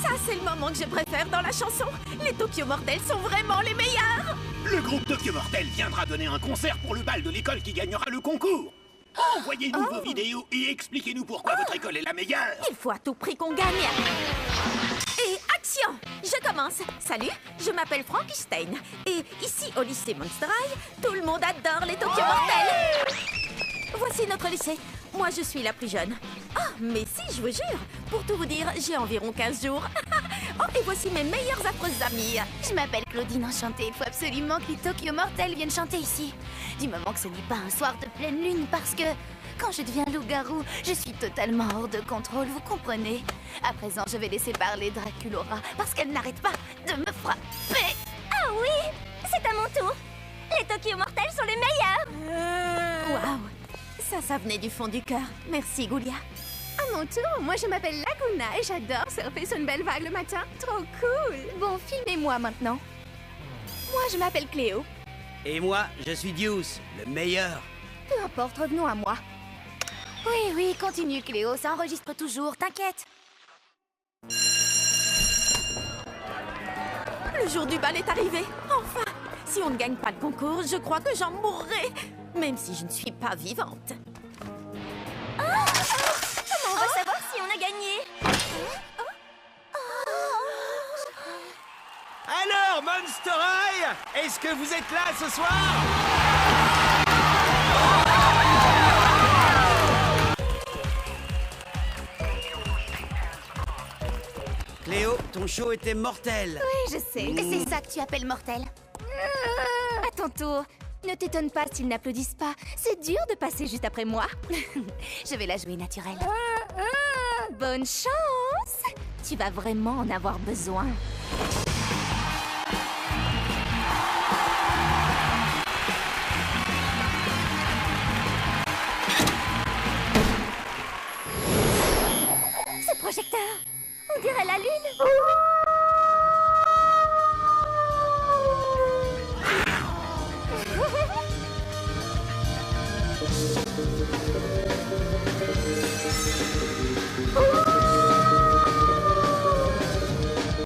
Ça, c'est le moment que je préfère dans la chanson. Les Tokyo Mortels sont vraiment les meilleurs. Le groupe Tokyo Mortel viendra donner un concert pour le bal de l'école qui gagnera le concours. Envoyez-nous vos vidéos et expliquez-nous pourquoi votre école est la meilleure. Il faut à tout prix qu'on gagne. Et action! Je commence. Salut, je m'appelle Frankenstein. Et ici, au lycée Monster High, tout le monde adore les Tokyo Mortels. Voici notre lycée. Moi, je suis la plus jeune. Ah, mais si, je vous jure. Pour tout vous dire, j'ai environ 15 jours. Oh, et voici mes meilleures affreuses amies. Je m'appelle Claudine Enchantée. Il faut absolument que les Tokyo Mortels viennent chanter ici. Du moment que ce n'est pas un soir de pleine lune, parce que quand je deviens loup-garou, je suis totalement hors de contrôle, vous comprenez? À présent, je vais laisser parler Draculaura, parce qu'elle n'arrête pas de me frapper. Ah oui, c'est à mon tour. Les Tokyo Mortels sont les meilleurs. Waouh! Ça venait du fond du cœur. Merci, Goulia. À mon tour, moi je m'appelle Laguna et j'adore surfer sur une belle vague le matin. Trop cool. Bon, filmez-moi maintenant. Moi, je m'appelle Cléo. Et moi, je suis Deuce, le meilleur. Peu importe, revenons à moi. Oui, continue Cléo, ça enregistre toujours, t'inquiète. Le jour du bal est arrivé. Enfin! Si on ne gagne pas le concours, je crois que j'en mourrai. Même si je ne suis pas vivante. Comment on va savoir si on a gagné? Alors, Monster High, est-ce que vous êtes là ce soir? Cléo, ton show était mortel. Oui, je sais. C'est ça que tu appelles mortel. À ton tour. Ne t'étonne pas s'ils n'applaudissent pas. C'est dur de passer juste après moi. Je vais la jouer naturelle. Bonne chance. Tu vas vraiment en avoir besoin. Ce projecteur, on dirait la lune.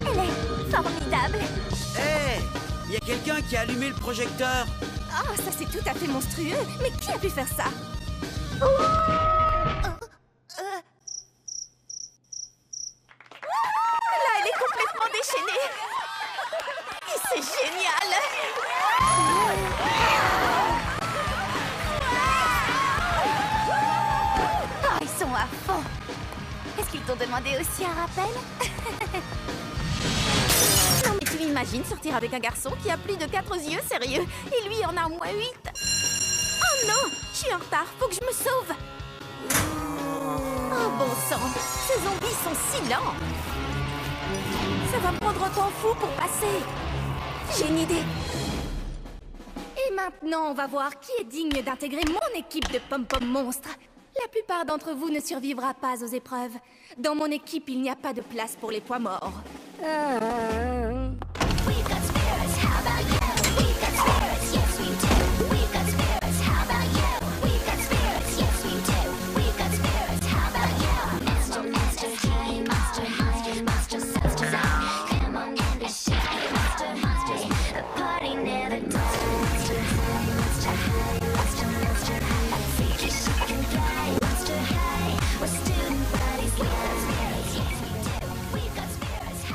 Elle est formidable. Hé, il y a quelqu'un qui a allumé le projecteur. Ah, ça c'est tout à fait monstrueux. Mais qui a pu faire ça? Là, elle est complètement déchaînée. Et c'est génial. Oh, ils sont à fond. Est-ce qu'ils t'ont demandé aussi un rappel? Non, mais tu imagines sortir avec un garçon qui a plus de 4 yeux, sérieux, et lui en a au moins 8. Oh non, je suis en retard, faut que je me sauve. Oh bon sang, ces zombies sont si lents. Ça va me prendre un temps fou pour passer. J'ai une idée. Et maintenant, on va voir qui est digne d'intégrer mon équipe de pom-pom monstres. La plupart d'entre vous ne survivra pas aux épreuves. Dans mon équipe, il n'y a pas de place pour les poids morts.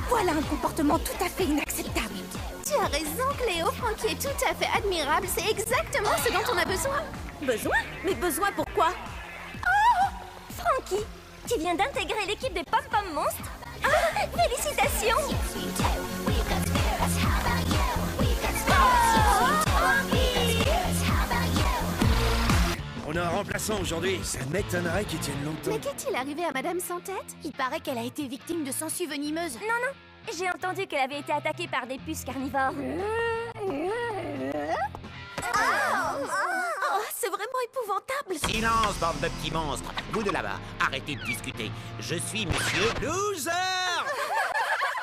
Voilà un comportement tout à fait inacceptable. Tu as raison, Cléo. Francky est tout à fait admirable. C'est exactement ce dont on a besoin. Besoin? Mais besoin pourquoi? Francky, tu viens d'intégrer l'équipe des pom-pom monstres. Ah, félicitations. On a un remplaçant aujourd'hui. Ça m'étonnerait qu'il tienne longtemps. Mais qu'est-il arrivé à Madame Sans Tête? Il paraît qu'elle a été victime de sangsues venimeuses. Non, j'ai entendu qu'elle avait été attaquée par des puces carnivores. Oh, c'est vraiment épouvantable. Silence, bande de petits monstres. Vous de là-bas, arrêtez de discuter. Je suis monsieur Loser.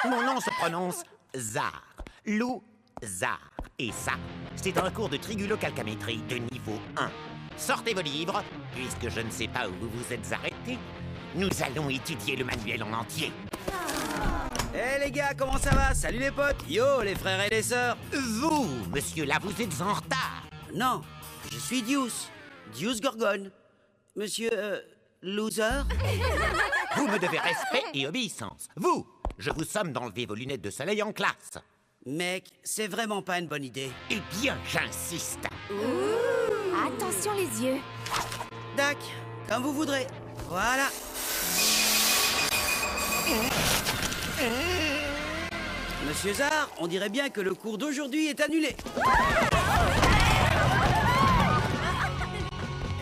Mon nom se prononce Zar. Lou-Zar. Et ça, c'est un cours de trigulocalcamétrie de niveau 1. Sortez vos livres, puisque je ne sais pas où vous vous êtes arrêtés. Nous allons étudier le manuel en entier. Hé, les gars, comment ça va? Salut les potes. Yo les frères et les sœurs. Vous, monsieur, là, vous êtes en retard. Non, je suis Deuce. Deuce Gorgone. Monsieur... Loser. Vous me devez respect et obéissance. Vous, je vous somme d'enlever vos lunettes de soleil en classe. Mec, c'est vraiment pas une bonne idée. Eh bien, j'insiste. Attention les yeux. Dac, comme vous voudrez. Voilà. Monsieur Zar, on dirait bien que le cours d'aujourd'hui est annulé.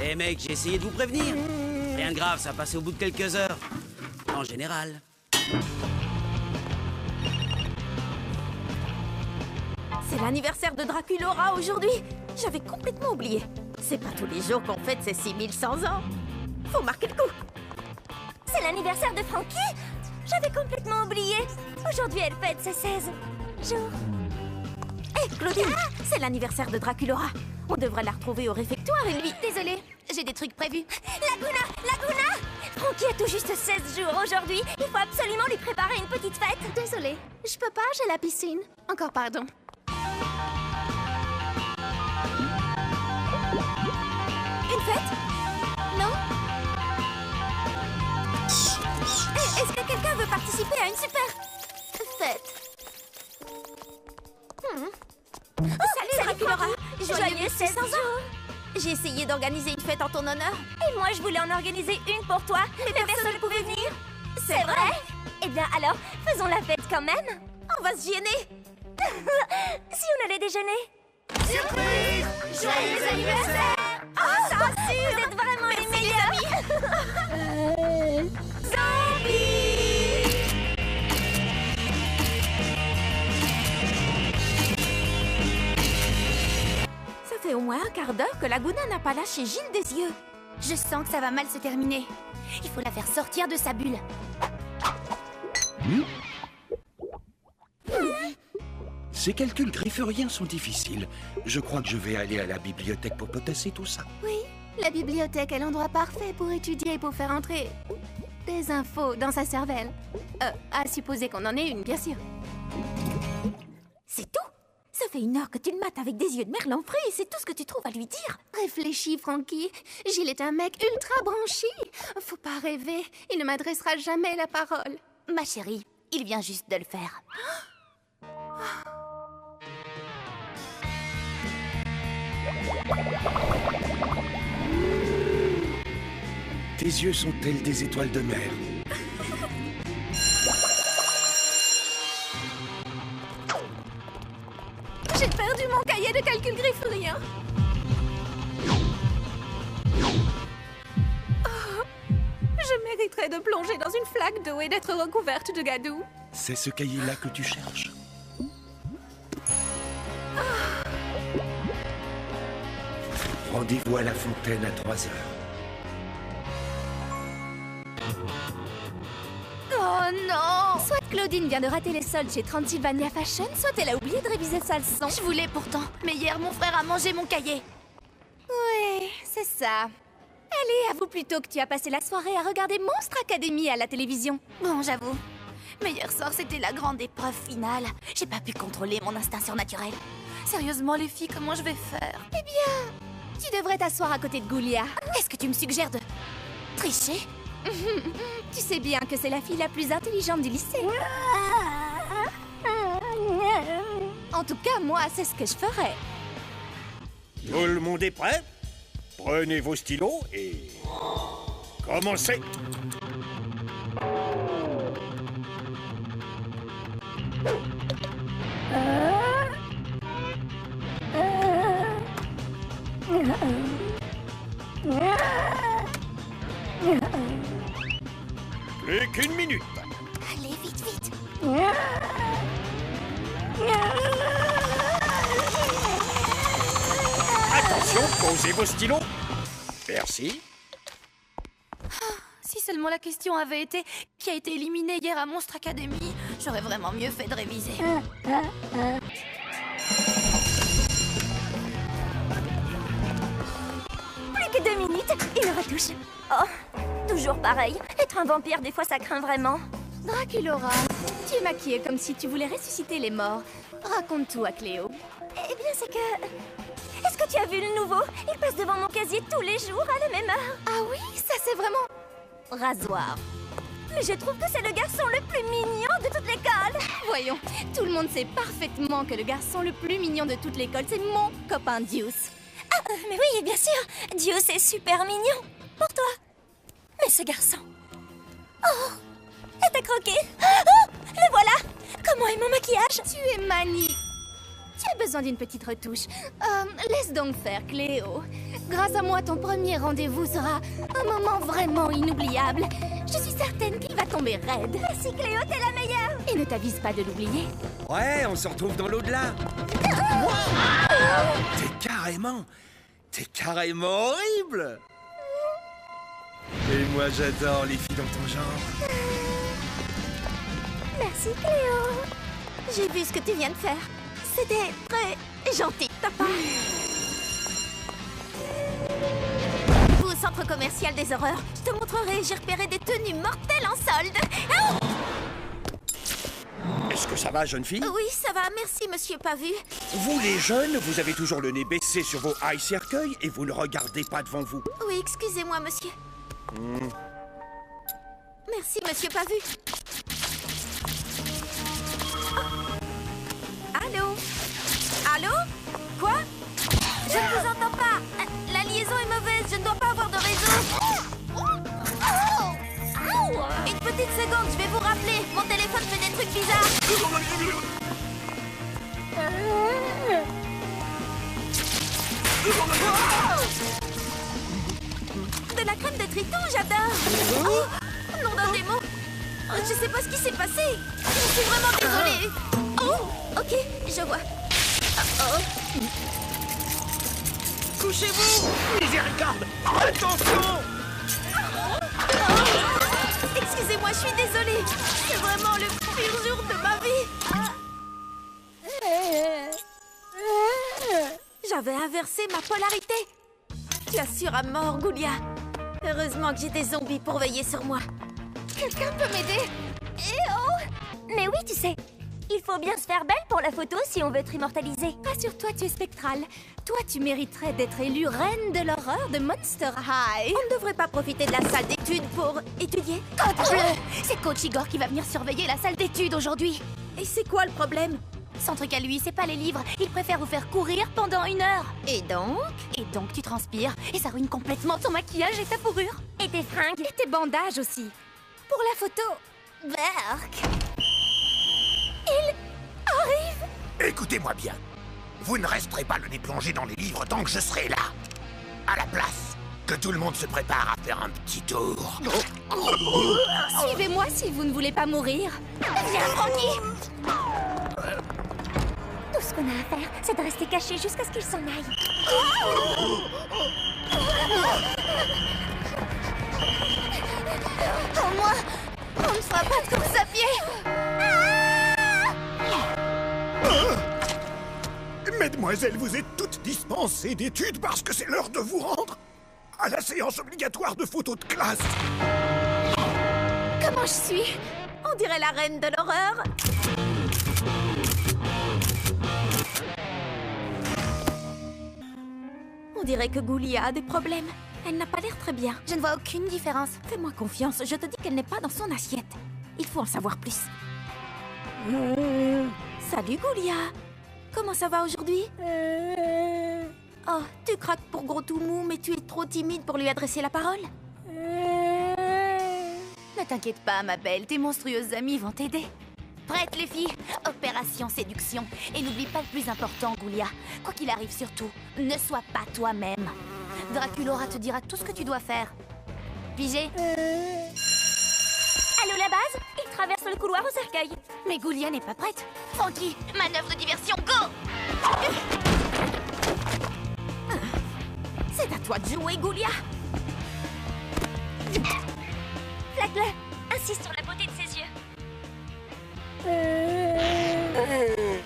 Eh mec, j'ai essayé de vous prévenir. Rien de grave, ça passe au bout de quelques heures. En général. C'est l'anniversaire de Draculaura aujourd'hui. J'avais complètement oublié. C'est pas tous les jours qu'on fête ses 6100 ans. Faut marquer le coup. C'est l'anniversaire de Frankie. J'avais complètement oublié. Aujourd'hui, elle fête ses 16 jours. Hé, Claudine, c'est l'anniversaire de Draculaura. On devrait la retrouver au réfectoire et lui... Désolée, j'ai des trucs prévus. Laguna! Frankie a tout juste 16 jours aujourd'hui. Il faut absolument lui préparer une petite fête. Désolée, je peux pas, j'ai la piscine. Encore pardon. Une fête? Non? Est-ce que quelqu'un veut participer à une super Fête. Salut Draculaura! Joyeux 16 jours. J'ai essayé d'organiser une fête en ton honneur. Et moi, je voulais en organiser une pour toi, mais personne ne pouvait venir. C'est vrai? Eh bien, alors, faisons la fête quand même. On va se gêner. Si on allait déjeuner. Surprise! Joyeux anniversaire! Oh, ça rassure! Vous êtes vraiment les meilleurs. Ça fait au moins un quart d'heure que Laguna n'a pas lâché Gilles des yeux. Je sens que ça va mal se terminer. Il faut la faire sortir de sa bulle. Ces calculs grifferiens sont difficiles. Je crois que je vais aller à la bibliothèque pour potasser tout ça. Oui, la bibliothèque est l'endroit parfait pour étudier et pour faire entrer des infos dans sa cervelle. À supposer qu'on en ait une, bien sûr. C'est tout? Ça fait 1 heure que tu le mates avec des yeux de merlan frit et c'est tout ce que tu trouves à lui dire? Réfléchis, Frankie. Gilles est un mec ultra branchi. Faut pas rêver. Il ne m'adressera jamais la parole. Ma chérie, il vient juste de le faire. Tes yeux sont tels des étoiles de mer. J'ai perdu mon cahier de calcul griffurien. Oh, je mériterais de plonger dans une flaque d'eau et d'être recouverte de gadou. C'est ce cahier-là que tu cherches. Rendez-vous à la fontaine à 3 heures. Oh non! Soit Claudine vient de rater les soldes chez Transylvania Fashion, soit elle a oublié de réviser sa leçon. Je voulais pourtant, mais hier mon frère a mangé mon cahier. Oui, c'est ça. Allez, avoue plutôt que tu as passé la soirée à regarder Monstre Academy à la télévision. Bon, j'avoue. Mais hier soir, c'était la grande épreuve finale. J'ai pas pu contrôler mon instinct surnaturel. Sérieusement, les filles, comment je vais faire? Eh bien, tu devrais t'asseoir à côté de Goulia. Est-ce que tu me suggères de tricher? Tu sais bien que c'est la fille la plus intelligente du lycée. En tout cas, moi, c'est ce que je ferais. Tout le monde est prêt? Prenez vos stylos et... commencez! Plus qu'1 minute. Allez, vite, vite. Attention, posez vos stylos. Merci. Si seulement la question avait été qui a été éliminé hier à Monstre Academy, j'aurais vraiment mieux fait de réviser. Plus que 2 minutes et le retouche. Oh, toujours pareil. Être un vampire, des fois, ça craint vraiment. Draculaura, tu es maquillée comme si tu voulais ressusciter les morts. Raconte tout à Cléo. Eh bien, c'est que... Est-ce que tu as vu le nouveau? Il passe devant mon casier tous les jours à la même heure. Ah oui, ça c'est vraiment... Rasoir. Mais je trouve que c'est le garçon le plus mignon de toute l'école. Voyons, tout le monde sait parfaitement que le garçon le plus mignon de toute l'école, c'est mon copain Deuce. Ah, mais oui, bien sûr. Deuce est super mignon. Pour toi. Mais ce garçon... Oh, elle t'a croqué. Oh, le voilà. Comment est mon maquillage? Tu es mani. Tu as besoin d'une petite retouche. Laisse donc faire, Cléo. Grâce à moi, ton premier rendez-vous sera un moment vraiment inoubliable. Je suis certaine qu'il va tomber raide. Merci Cléo, t'es la meilleure. Et ne t'avise pas de l'oublier. Ouais, on se retrouve dans l'au-delà. T'es carrément horrible. Et moi, j'adore les filles dans ton genre. Merci Cléo. J'ai vu ce que tu viens de faire. C'était très gentil de ta part. Au centre commercial des horreurs, je te montrerai, j'ai repéré des tenues mortelles en solde. Ah! Est-ce que ça va, jeune fille? Oui, ça va, merci, monsieur Pavu. Vous, les jeunes, vous avez toujours le nez baissé sur vos high cercueils et vous ne regardez pas devant vous. Oui, excusez-moi, monsieur. Merci, monsieur Pavu. Allô? Allô? Quoi? Je ne vous entends pas. La liaison est mauvaise, je ne dois pas avoir de réseau. Une petite seconde, je vais vous rappeler. Mon téléphone fait des trucs bizarres. De la crème de triton, j'adore. Oh, nom d'un démon. Je sais pas ce qui s'est passé. Je suis vraiment désolée. Oh, ok, je vois. Couchez-vous! Miséricorde! Attention! Excusez-moi, je suis désolée. C'est vraiment le pire jour de ma vie. J'avais inversé ma polarité. Tu assures à mort, Goulia. Heureusement que j'ai des zombies pour veiller sur moi. Quelqu'un peut m'aider? Eh oh! Mais oui, tu sais, il faut bien se faire belle pour la photo si on veut être immortalisé. Rassure-toi, tu es spectrale. Toi, tu mériterais d'être élue reine de l'horreur de Monster High. On ne devrait pas profiter de la salle d'études pour étudier. Code bleu! C'est Coach Igor qui va venir surveiller la salle d'études aujourd'hui. Et c'est quoi le problème? Son truc à lui, c'est pas les livres. Il préfère vous faire courir pendant 1 heure. Et donc? Et donc, tu transpires et ça ruine complètement ton maquillage et ta fourrure. Et tes fringues. Et tes bandages aussi. Pour la photo. Berk. Écoutez-moi bien. Vous ne resterez pas le nez plongé dans les livres tant que je serai là. À la place, que tout le monde se prépare à faire un petit tour. Suivez-moi si vous ne voulez pas mourir. Viens, Frankie. Tout ce qu'on a à faire, c'est de rester caché jusqu'à ce qu'il s'en aille. Au moins, on ne fera pas de course à pied. Mesdemoiselles, vous êtes toutes dispensées d'études parce que c'est l'heure de vous rendre à la séance obligatoire de photos de classe. Comment je suis? On dirait la reine de l'horreur. On dirait que Goulia a des problèmes. Elle n'a pas l'air très bien. Je ne vois aucune différence. Fais-moi confiance, je te dis qu'elle n'est pas dans son assiette. Il faut en savoir plus. Salut Goulia. Comment ça va aujourd'hui? Oh, tu craques pour gros tout mou, mais tu es trop timide pour lui adresser la parole. Ne t'inquiète pas, ma belle, tes monstrueuses amies vont t'aider. Prête, les filles? Opération séduction. Et n'oublie pas le plus important, Goulia. Quoi qu'il arrive surtout, ne sois pas toi-même. Draculaura te dira tout ce que tu dois faire. Pigé? Allô, la base? Il traverse le couloir au cercueil. Mais Goulia n'est pas prête. Frankie, manœuvre de diversion, go! C'est à toi de jouer, Goulia. Flaque-le. Insiste sur la beauté de ses yeux.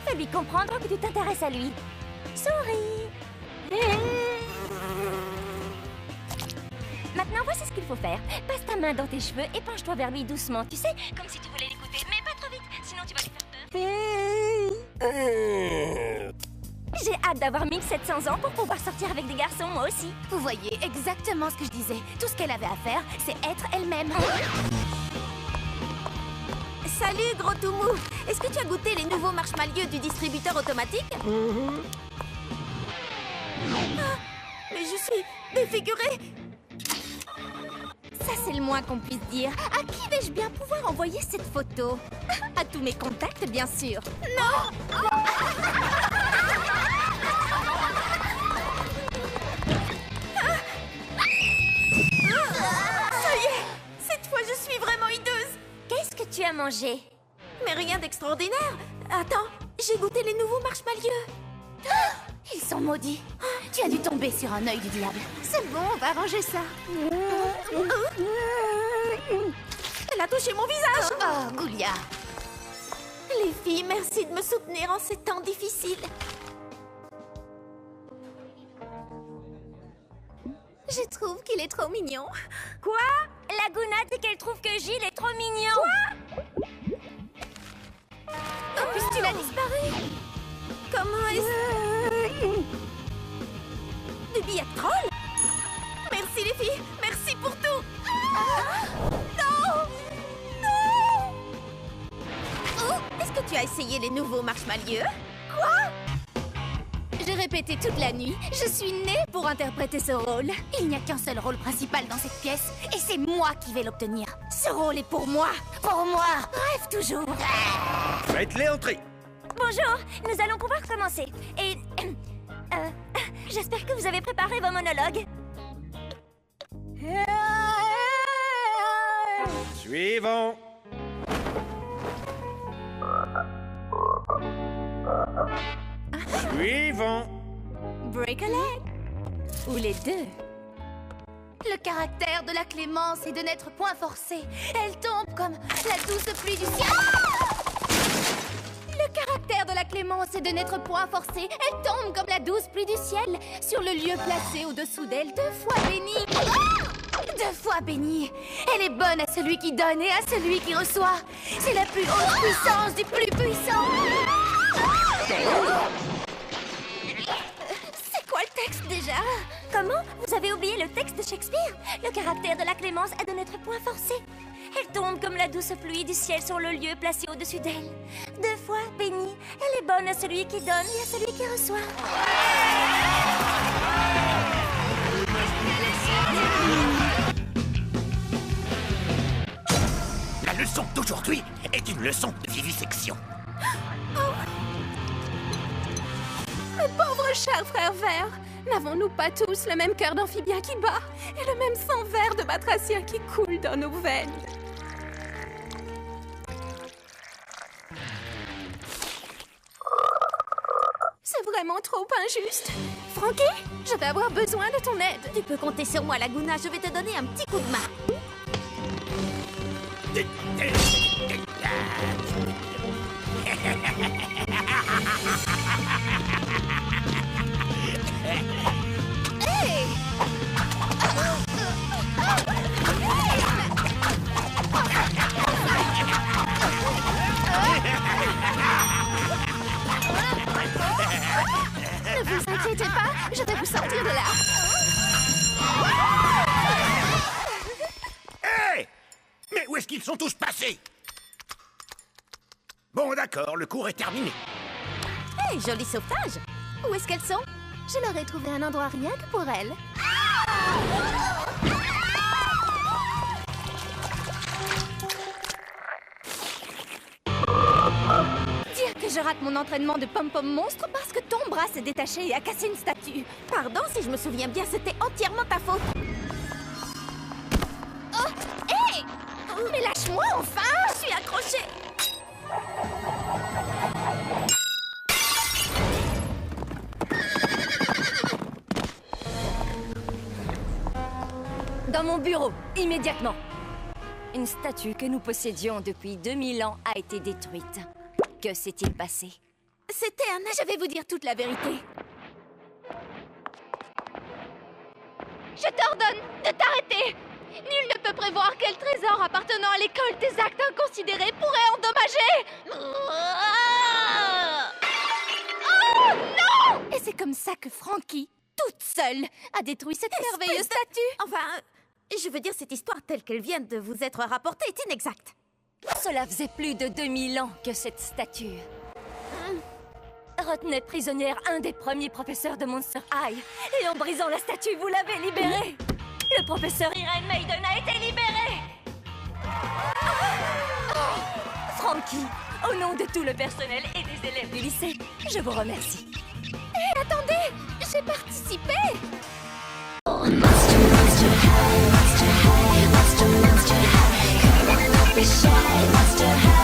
Fais-lui comprendre que tu t'intéresses à lui. Souris. Maintenant, voici ce qu'il faut faire. Passe ta main dans tes cheveux et penche-toi vers lui doucement, tu sais, comme si tu voulais l'écouter. Mais pas trop vite, sinon tu vas lui faire peur. J'ai hâte d'avoir 1700 ans pour pouvoir sortir avec des garçons, moi aussi. Vous voyez exactement ce que je disais. Tout ce qu'elle avait à faire, c'est être elle-même. Salut, gros tout mou. Est-ce que tu as goûté les nouveaux marshmallows du distributeur automatique? Ah, mais je suis défigurée. Ça, c'est le moins qu'on puisse dire. À qui vais-je bien pouvoir envoyer cette photo? À tous mes contacts, bien sûr. Non! Ça y est, cette fois je suis vraiment hideuse. Qu'est-ce que tu as mangé? Mais rien d'extraordinaire. Attends, j'ai goûté les nouveaux marshmallows. Ils sont maudits. Tu as dû tomber sur un œil du diable. C'est bon, on va arranger ça. Elle a touché mon visage. Oh, Goulia. Les filles, merci de me soutenir en ces temps difficiles. Je trouve qu'il est trop mignon. Quoi? Laguna dit qu'elle trouve que Gilles est trop mignon. En plus, tu l'as disparu. Comment est-ce... Des billets de troll? Merci les filles, merci pour tout. Non! Non! Oh, est-ce que tu as essayé les nouveaux marshmallows? J'ai répété toute la nuit. Je suis née pour interpréter ce rôle. Il n'y a qu'un seul rôle principal dans cette pièce, et c'est moi qui vais l'obtenir. Ce rôle est pour moi. Pour moi. Rêve toujours. Faites-les entrer. Bonjour, nous allons pouvoir commencer. Et... j'espère que vous avez préparé vos monologues. Suivant. Suivant. Break a leg. Ou les deux. Le caractère de la clémence est de n'être point forcé. Elle tombe comme la douce pluie du ciel. Le caractère de la clémence est de n'être point forcée. Elle tombe comme la douce pluie du ciel sur le lieu placé au-dessous d'elle, 2 fois bénie. 2 fois bénie. Elle est bonne à celui qui donne et à celui qui reçoit. C'est la plus haute puissance du plus puissant. C'est quoi le texte déjà? Comment? Vous avez oublié le texte de Shakespeare? Le caractère de la clémence est de n'être point forcé. Elle tombe comme la douce pluie du ciel sur le lieu placé au-dessus d'elle. 2 fois bénie. Elle est bonne à celui qui donne et à celui qui reçoit. La leçon d'aujourd'hui est une leçon de vivisection. Le pauvre cher frère vert. N'avons-nous pas tous le même cœur d'amphibien qui bat et le même sang vert de batracien qui coule dans nos veines? C'est vraiment trop injuste. Frankie, je vais avoir besoin de ton aide. Tu peux compter sur moi, Laguna, je vais te donner un petit coup de main. Ne vous inquiétez pas, je vais vous sortir de là. Hé! Mais où est-ce qu'ils sont tous passés? Bon, d'accord, le cours est terminé. Hé, joli sauvetage. Où est-ce qu'elles sont? Je leur ai trouvé un endroit rien que pour elles. Dire que je rate mon entraînement de pom-pom monstre parce que ton bras s'est détaché et a cassé une statue. Pardon, si je me souviens bien, c'était entièrement ta faute. Oh, hé! Mais lâche-moi enfin! Je suis accrochée. Dans mon bureau, immédiatement. Une statue que nous possédions depuis 2000 ans a été détruite. Que s'est-il passé? C'était un... Je vais vous dire toute la vérité. Je t'ordonne de t'arrêter. Nul ne peut prévoir quel trésor appartenant à l'école des actes inconsidérés pourrait endommager. Oh non! Et c'est comme ça que Frankie, toute seule, a détruit cette merveilleuse statue. Enfin, je veux dire, cette histoire telle qu'elle vient de vous être rapportée est inexacte. Cela faisait plus de 2000 ans que cette statue retenait prisonnière un des premiers professeurs de Monster High. Et en brisant la statue, vous l'avez libéré. Le professeur Irene Maiden a été libéré. Frankie, au nom de tout le personnel et des élèves du lycée, je vous remercie. Hé, attendez! J'ai participé! Monster high, monster high, monster high.